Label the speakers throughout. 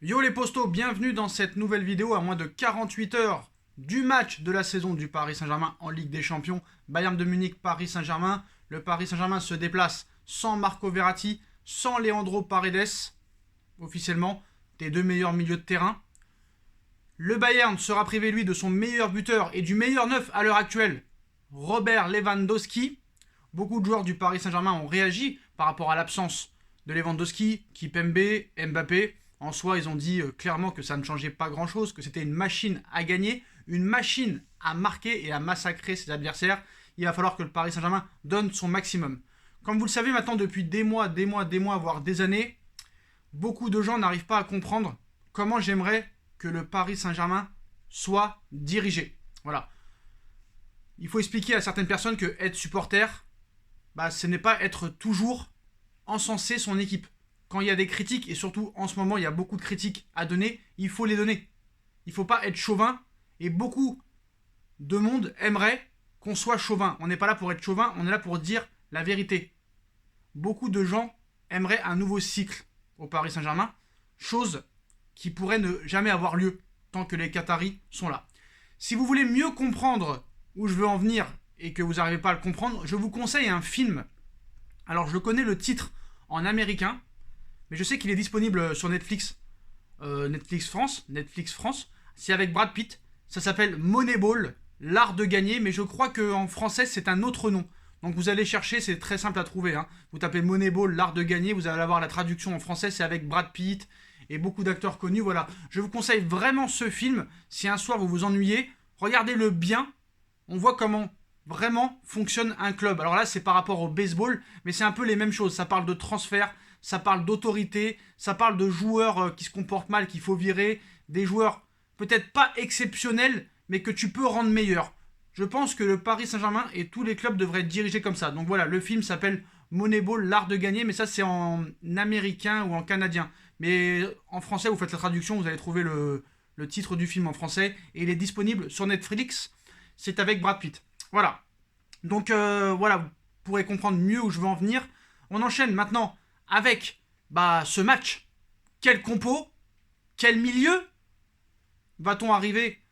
Speaker 1: Yo les postos, bienvenue dans cette nouvelle vidéo à moins de 48 heures du match de la saison du Paris Saint-Germain en Ligue des Champions. Bayern de Munich, Paris Saint-Germain. Le Paris Saint-Germain se déplace sans Marco Verratti, sans Leandro Paredes, officiellement, des deux meilleurs milieux de terrain. Le Bayern sera privé, lui, de son meilleur buteur et du meilleur neuf à l'heure actuelle, Robert Lewandowski. Beaucoup de joueurs du Paris Saint-Germain ont réagi par rapport à l'absence de Lewandowski, Kipembe, Mbappé. En soi, ils ont dit clairement que ça ne changeait pas grand-chose, que c'était une machine à gagner, une machine à marquer et à massacrer ses adversaires. Il va falloir que le Paris Saint-Germain donne son maximum. Comme vous le savez maintenant depuis des mois, voire des années, beaucoup de gens n'arrivent pas à comprendre comment j'aimerais que le Paris Saint-Germain soit dirigé. Voilà. Il faut expliquer à certaines personnes que être supporter, ce n'est pas être toujours encenser son équipe. Quand il y a des critiques, et surtout en ce moment il y a beaucoup de critiques à donner, il faut les donner. Il ne faut pas être chauvin, et beaucoup de monde aimerait qu'on soit chauvin. On n'est pas là pour être chauvin, on est là pour dire la vérité. Beaucoup de gens aimeraient un nouveau cycle au Paris Saint-Germain, chose qui pourrait ne jamais avoir lieu tant que les Qataris sont là. Si vous voulez mieux comprendre où je veux en venir et que vous n'arrivez pas à le comprendre, je vous conseille un film. Alors je connais le titre en américain, mais je sais qu'il est disponible sur Netflix. Netflix France. C'est avec Brad Pitt. Ça s'appelle Moneyball, l'art de gagner, mais je crois qu'en français c'est un autre nom. Donc vous allez chercher, c'est très simple à trouver. Vous tapez Moneyball, l'art de gagner, vous allez avoir la traduction en français, c'est avec Brad Pitt et beaucoup d'acteurs connus. Voilà, je vous conseille vraiment ce film. Si un soir vous vous ennuyez, regardez-le bien. On voit comment vraiment fonctionne un club. Alors là, c'est par rapport au baseball, mais c'est un peu les mêmes choses. Ça parle de transfert, ça parle d'autorité, ça parle de joueurs qui se comportent mal, qu'il faut virer, des joueurs peut-être pas exceptionnels, mais que tu peux rendre meilleurs. Je pense que le Paris Saint-Germain et tous les clubs devraient être dirigés comme ça. Donc voilà, le film s'appelle Moneyball, l'art de gagner, mais ça c'est en américain ou en canadien. Mais en français, vous faites la traduction, vous allez trouver le titre du film en français, et il est disponible sur Netflix. C'est avec Brad Pitt. Voilà. Donc voilà, vous pourrez comprendre mieux où je veux en venir. On enchaîne maintenant avec ce match. Quel compo, quel milieu va-t-on arriver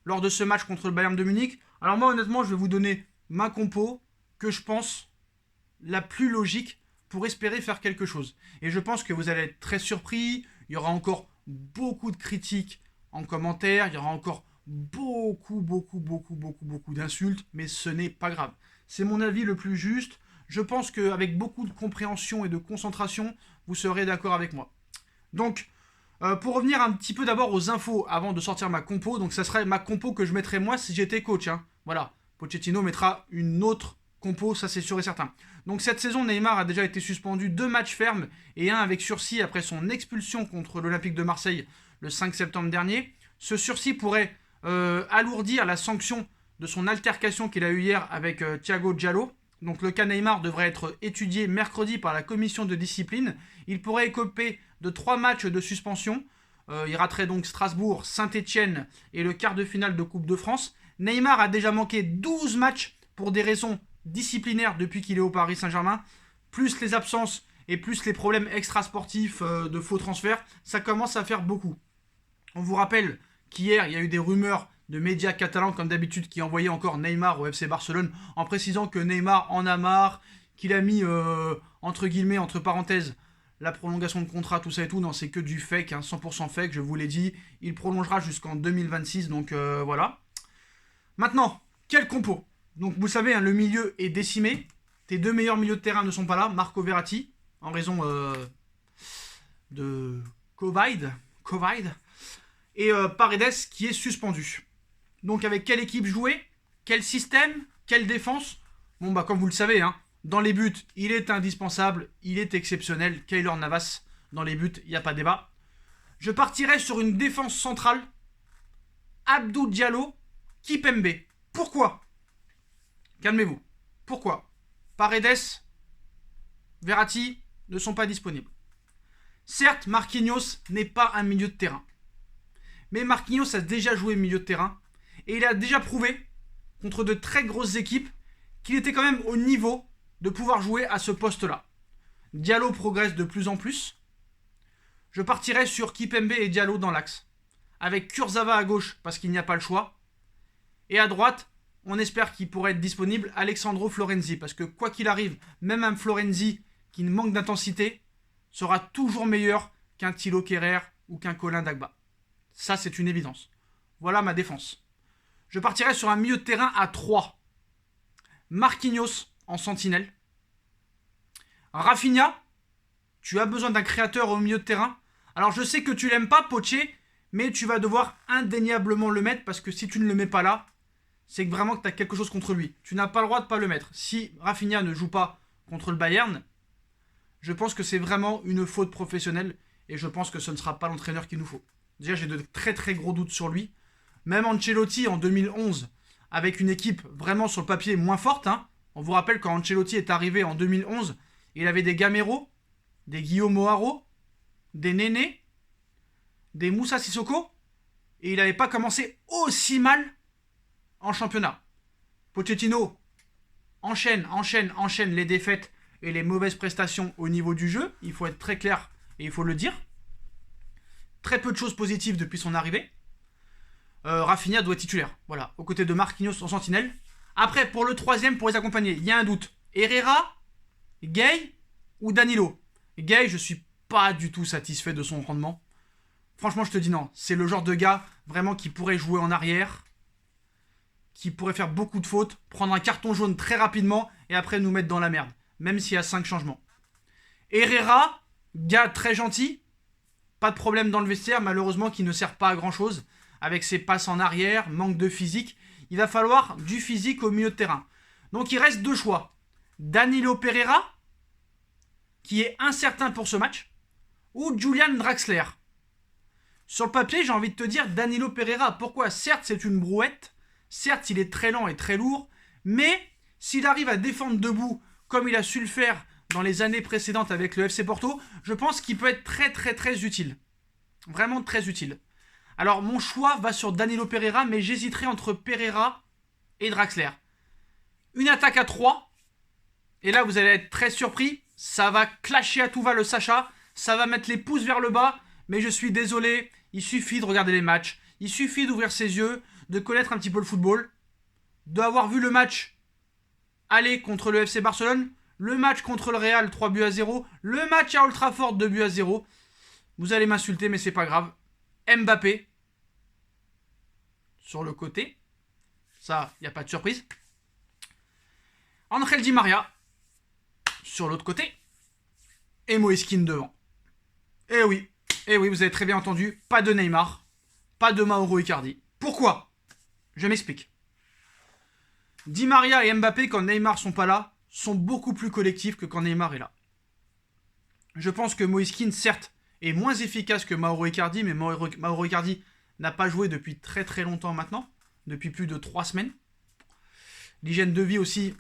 Speaker 1: lors de ce match contre le Bayern de Munich? Alors moi honnêtement je vais vous donner ma compo que je pense la plus logique pour espérer faire quelque chose. Et je pense que vous allez être très surpris, il y aura encore beaucoup de critiques en commentaire, il y aura encore beaucoup d'insultes, mais ce n'est pas grave. C'est mon avis le plus juste. Je pense qu'avec beaucoup de compréhension et de concentration, vous serez d'accord avec moi. Donc, pour revenir un petit peu d'abord aux infos avant de sortir ma compo, donc ça serait ma compo que je mettrais moi si j'étais coach. Voilà, Pochettino mettra une autre compo, ça c'est sûr et certain. Donc cette saison, Neymar a déjà été suspendu 2 matchs fermes et un avec sursis après son expulsion contre l'Olympique de Marseille le 5 septembre dernier. Ce sursis pourrait alourdir la sanction de son altercation qu'il a eue hier avec Thiago Diallo. Donc le cas Neymar devrait être étudié mercredi par la commission de discipline. Il pourrait écoper de 3 matchs de suspension. Il raterait donc Strasbourg, Saint-Etienne et le quart de finale de Coupe de France. Neymar a déjà manqué 12 matchs pour des raisons disciplinaires depuis qu'il est au Paris Saint-Germain. Plus les absences et plus les problèmes extrasportifs de faux transferts, ça commence à faire beaucoup. On vous rappelle qu'hier, il y a eu des rumeurs de médias catalans comme d'habitude qui envoyaient encore Neymar au FC Barcelone en précisant que Neymar en a marre, qu'il a mis entre guillemets, entre parenthèses, la prolongation de contrat, tout ça et tout. Non, c'est que du fake, 100% fake, je vous l'ai dit. Il prolongera jusqu'en 2026, donc voilà. Maintenant, quel compo? Donc vous savez, le milieu est décimé. Tes deux meilleurs milieux de terrain ne sont pas là. Marco Verratti, en raison de Covid. Et Paredes qui est suspendu. Donc avec quelle équipe jouer? Quel système? Quelle défense? Bon comme vous le savez, dans les buts, il est indispensable, il est exceptionnel. Keylor Navas, dans les buts, il n'y a pas débat. Je partirai sur une défense centrale. Abdou Diallo, Kipembe. Pourquoi? Calmez-vous. Pourquoi? Paredes, Verratti ne sont pas disponibles. Certes, Marquinhos n'est pas un milieu de terrain. Mais Marquinhos a déjà joué milieu de terrain. Et il a déjà prouvé, contre de très grosses équipes, qu'il était quand même au niveau de pouvoir jouer à ce poste-là. Diallo progresse de plus en plus. Je partirai sur Kipembe et Diallo dans l'axe. Avec Kurzawa à gauche, parce qu'il n'y a pas le choix. Et à droite, on espère qu'il pourrait être disponible Alexandro Florenzi. Parce que quoi qu'il arrive, même un Florenzi qui manque d'intensité sera toujours meilleur qu'un Thilo Kehrer ou qu'un Colin Dagba. Ça, c'est une évidence. Voilà ma défense. Je partirai sur un milieu de terrain à 3. Marquinhos en sentinelle. Rafinha, tu as besoin d'un créateur au milieu de terrain. Alors je sais que tu l'aimes pas, Poché, mais tu vas devoir indéniablement le mettre parce que si tu ne le mets pas là, c'est que vraiment que tu as quelque chose contre lui. Tu n'as pas le droit de ne pas le mettre. Si Rafinha ne joue pas contre le Bayern, je pense que c'est vraiment une faute professionnelle et je pense que ce ne sera pas l'entraîneur qu'il nous faut. Déjà, j'ai de très très gros doutes sur lui. Même Ancelotti en 2011, avec une équipe vraiment sur le papier moins forte. On vous rappelle quand Ancelotti est arrivé en 2011, il avait des Gamero, des Guillaume Haro, des Néné, des Moussa Sissoko, et il n'avait pas commencé aussi mal en championnat. Pochettino enchaîne les défaites et les mauvaises prestations au niveau du jeu. Il faut être très clair et il faut le dire. Très peu de choses positives depuis son arrivée. Rafinha doit être titulaire. Voilà, aux côtés de Marquinhos en sentinelle. Après, pour le troisième, pour les accompagner, il y a un doute. Herrera, Gay ou Danilo. Gay, je suis pas du tout satisfait de son rendement. Franchement, je te dis non. C'est le genre de gars vraiment qui pourrait jouer en arrière, qui pourrait faire beaucoup de fautes, prendre un carton jaune très rapidement et après nous mettre dans la merde. Même s'il y a 5 changements. Herrera, gars très gentil, pas de problème dans le vestiaire, malheureusement qui ne sert pas à grand chose. Avec ses passes en arrière, manque de physique. Il va falloir du physique au milieu de terrain. Donc il reste 2 choix. Danilo Pereira, qui est incertain pour ce match, ou Julian Draxler. Sur le papier, j'ai envie de te dire Danilo Pereira. Pourquoi? Certes, c'est une brouette. Certes, il est très lent et très lourd. Mais s'il arrive à défendre debout, comme il a su le faire dans les années précédentes avec le FC Porto, je pense qu'il peut être très très très utile. Vraiment très utile. Alors mon choix va sur Danilo Pereira, mais j'hésiterai entre Pereira et Draxler. Une attaque à 3. Et là, vous allez être très surpris. Ça va clasher à tout va le Sacha. Ça va mettre les pouces vers le bas. Mais je suis désolé, il suffit de regarder les matchs. Il suffit d'ouvrir ses yeux, de connaître un petit peu le football, d'avoir vu le match aller contre le FC Barcelone, le match contre le Real 3-0, le match à Old Trafford 2-0. Vous allez m'insulter, mais c'est pas grave. Mbappé sur le côté. Ça, il n'y a pas de surprise. Angel Di Maria sur l'autre côté. Et Moise Kean devant. Eh oui, vous avez très bien entendu. Pas de Neymar. Pas de Mauro Icardi. Pourquoi? Je m'explique. Di Maria et Mbappé, quand Neymar sont pas là, sont beaucoup plus collectifs que quand Neymar est là. Je pense que Moise Kean, certes, est moins efficace que Mauro Icardi, mais Mauro Icardi n'a pas joué depuis très très longtemps maintenant, depuis plus de 3 semaines. L'hygiène de vie aussi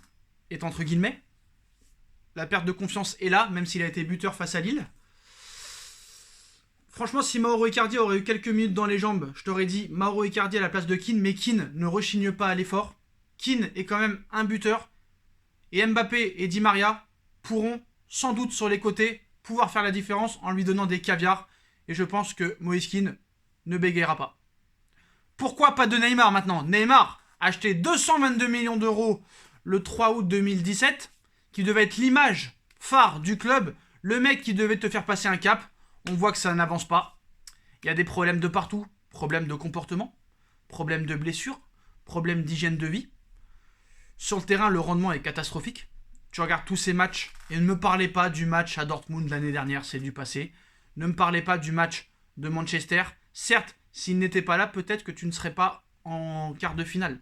Speaker 1: est entre guillemets. La perte de confiance est là, même s'il a été buteur face à Lille. Franchement, si Mauro Icardi aurait eu quelques minutes dans les jambes, je t'aurais dit Mauro Icardi à la place de Kean, mais Kean ne rechigne pas à l'effort. Kean est quand même un buteur. Et Mbappé et Di Maria pourront, sans doute sur les côtés, pouvoir faire la différence en lui donnant des caviars. Et je pense que Moise Kean ne bégayera pas. Pourquoi pas de Neymar maintenant? Neymar, acheté 222 millions d'euros le 3 août 2017, qui devait être l'image phare du club, le mec qui devait te faire passer un cap. On voit que ça n'avance pas. Il y a des problèmes de partout. Problèmes de comportement, problèmes de blessures, problèmes d'hygiène de vie. Sur le terrain, le rendement est catastrophique. Tu regardes tous ces matchs et ne me parlez pas du match à Dortmund l'année dernière, c'est du passé. Ne me parlez pas du match de Manchester. Certes, s'il n'était pas là, peut-être que tu ne serais pas en quart de finale.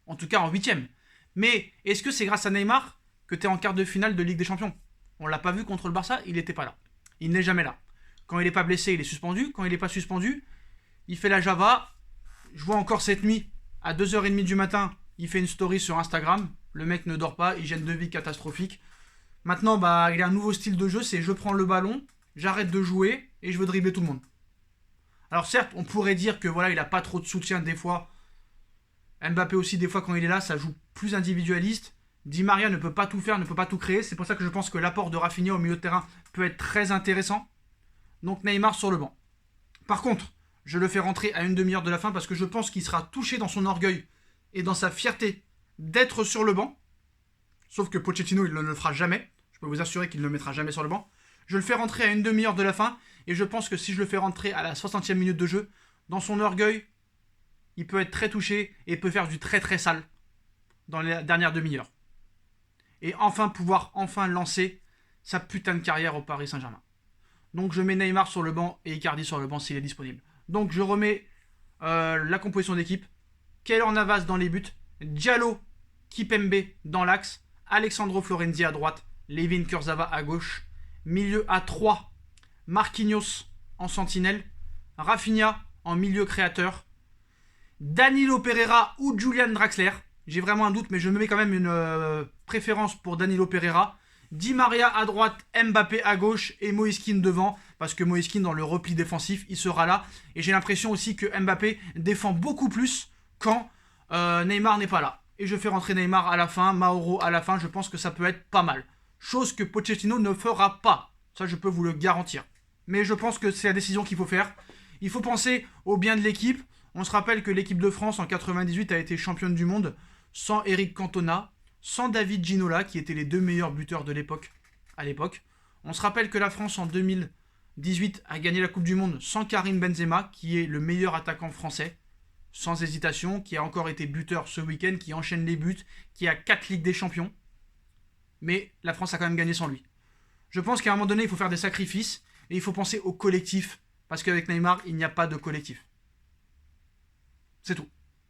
Speaker 1: En tout cas, en 8e. Mais est-ce que c'est grâce à Neymar que tu es en quart de finale de Ligue des Champions? On ne l'a pas vu contre le Barça, il n'était pas là. Il n'est jamais là. Quand il n'est pas blessé, il est suspendu. Quand il n'est pas suspendu, il fait la Java. Je vois encore cette nuit, à 2h30 du matin, il fait une story sur Instagram. Le mec ne dort pas, hygiène de vie catastrophique. Maintenant, il a un nouveau style de jeu, c'est je prends le ballon, j'arrête de jouer et je veux dribbler tout le monde. Alors certes, on pourrait dire que voilà, il n'a pas trop de soutien des fois. Mbappé aussi, des fois quand il est là, ça joue plus individualiste. Di Maria ne peut pas tout faire, ne peut pas tout créer. C'est pour ça que je pense que l'apport de Rafinha au milieu de terrain peut être très intéressant. Donc Neymar sur le banc. Par contre, je le fais rentrer à une demi-heure de la fin parce que je pense qu'il sera touché dans son orgueil et dans sa fierté d'être sur le banc. Sauf que Pochettino, il ne le fera jamais. Je peux vous assurer qu'il ne le mettra jamais sur le banc. Je le fais rentrer à une demi-heure de la fin. Et je pense que si je le fais rentrer à la 60e minute de jeu, dans son orgueil, il peut être très touché et peut faire du très très sale dans les dernières demi-heures. Et pouvoir lancer sa putain de carrière au Paris Saint-Germain. Donc je mets Neymar sur le banc et Icardi sur le banc s'il est disponible. Donc je remets la composition d'équipe. Keylor Navas dans les buts. Diallo, Kipembe dans l'axe. Alexandro Florenzi à droite. Layvin Kurzawa à gauche. Milieu à 3. Marquinhos en sentinelle. Rafinha en milieu créateur. Danilo Pereira ou Julian Draxler. J'ai vraiment un doute, mais je me mets quand même une préférence pour Danilo Pereira. Di Maria à droite, Mbappé à gauche et Moise Kean devant. Parce que Moise Kean, dans le repli défensif, il sera là. Et j'ai l'impression aussi que Mbappé défend beaucoup plus quand Neymar n'est pas là. Et je fais rentrer Neymar à la fin, Mauro à la fin. Je pense que ça peut être pas mal. Chose que Pochettino ne fera pas. Ça, je peux vous le garantir. Mais je pense que c'est la décision qu'il faut faire. Il faut penser au bien de l'équipe. On se rappelle que l'équipe de France en 98 a été championne du monde sans Eric Cantona, sans David Ginola, qui étaient les deux meilleurs buteurs de l'époque. À l'époque. On se rappelle que la France en 2018 a gagné la Coupe du Monde sans Karim Benzema, qui est le meilleur attaquant français, sans hésitation, qui a encore été buteur ce week-end, qui enchaîne les buts, qui a 4 Ligues des Champions. Mais la France a quand même gagné sans lui. Je pense qu'à un moment donné, il faut faire des sacrifices et il faut penser au collectif. Parce qu'avec Neymar, il n'y a pas de collectif. C'est tout.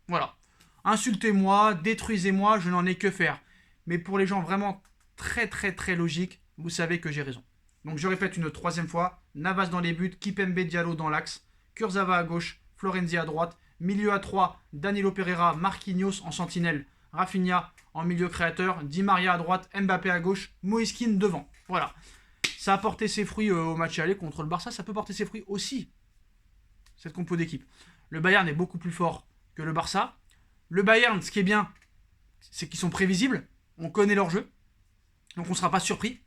Speaker 1: Voilà. Insultez-moi, détruisez-moi, je n'en ai que faire. Mais pour les gens vraiment très très très logiques, vous savez que j'ai raison. Donc je répète une troisième fois. Navas dans les buts, Kipembe Diallo dans l'axe, Kurzawa à gauche, Florenzi à droite, milieu à 3, Danilo Pereira, Marquinhos en sentinelle, Rafinha en milieu créateur, Di Maria à droite, Mbappé à gauche, Moise Kean devant. Voilà. Ça a porté ses fruits au match aller contre le Barça, ça peut porter ses fruits aussi, cette compo d'équipe. Le Bayern est beaucoup plus fort que le Barça. Le Bayern, ce qui est bien, c'est qu'ils sont prévisibles, on connaît leur jeu, donc on ne sera pas surpris.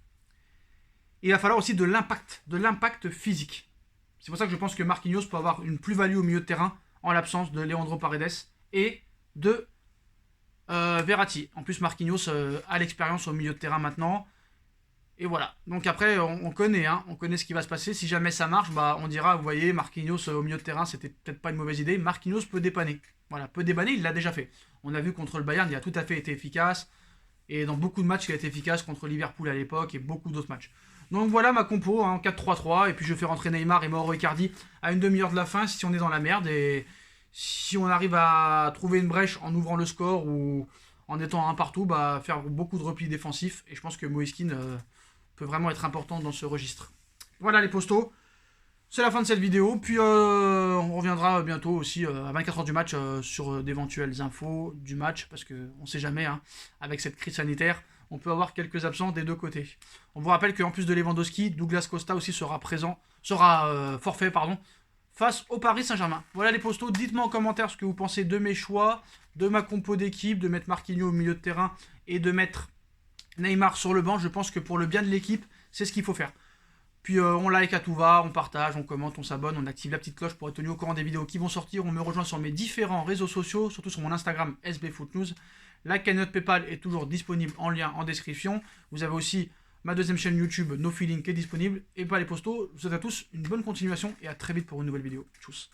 Speaker 1: Et il va falloir aussi de l'impact physique. C'est pour ça que je pense que Marquinhos peut avoir une plus-value au milieu de terrain en l'absence de Leandro Paredes et de Verratti. En plus, Marquinhos a l'expérience au milieu de terrain maintenant. Et voilà. Donc après, on connaît ce qui va se passer. Si jamais ça marche, on dira, vous voyez, Marquinhos au milieu de terrain, c'était peut-être pas une mauvaise idée. Marquinhos peut dépanner. Voilà, peut dépanner, il l'a déjà fait. On a vu contre le Bayern, il a tout à fait été efficace. Et dans beaucoup de matchs, il a été efficace contre Liverpool à l'époque et beaucoup d'autres matchs. Donc voilà ma compo en 4-3-3. Et puis je fais rentrer Neymar et Mauro Icardi à une demi-heure de la fin si on est dans la merde. Et si on arrive à trouver une brèche en ouvrant le score ou en étant un partout, faire beaucoup de replis défensifs. Et je pense que Moise Kean peut vraiment être important dans ce registre. Voilà les postos. C'est la fin de cette vidéo. Puis on reviendra bientôt aussi à 24h du match sur d'éventuelles infos du match. Parce qu'on ne sait jamais, avec cette crise sanitaire, on peut avoir quelques absents des deux côtés. On vous rappelle qu'en plus de Lewandowski, Douglas Costa aussi sera forfait face au Paris Saint-Germain. Voilà les postos. Dites-moi en commentaire ce que vous pensez de mes choix, de ma compo d'équipe, de mettre Marquinhos au milieu de terrain et de mettre Neymar sur le banc. Je pense que pour le bien de l'équipe, c'est ce qu'il faut faire. Puis on like à tout va, on partage, on commente, on s'abonne, on active la petite cloche pour être tenu au courant des vidéos qui vont sortir. On me rejoint sur mes différents réseaux sociaux, surtout sur mon Instagram SBFootNews. La cagnotte PayPal est toujours disponible en lien en description. Vous avez aussi ma deuxième chaîne YouTube, No Feeling, qui est disponible. Et pas les postos, je vous souhaite à tous une bonne continuation et à très vite pour une nouvelle vidéo. Tchuss.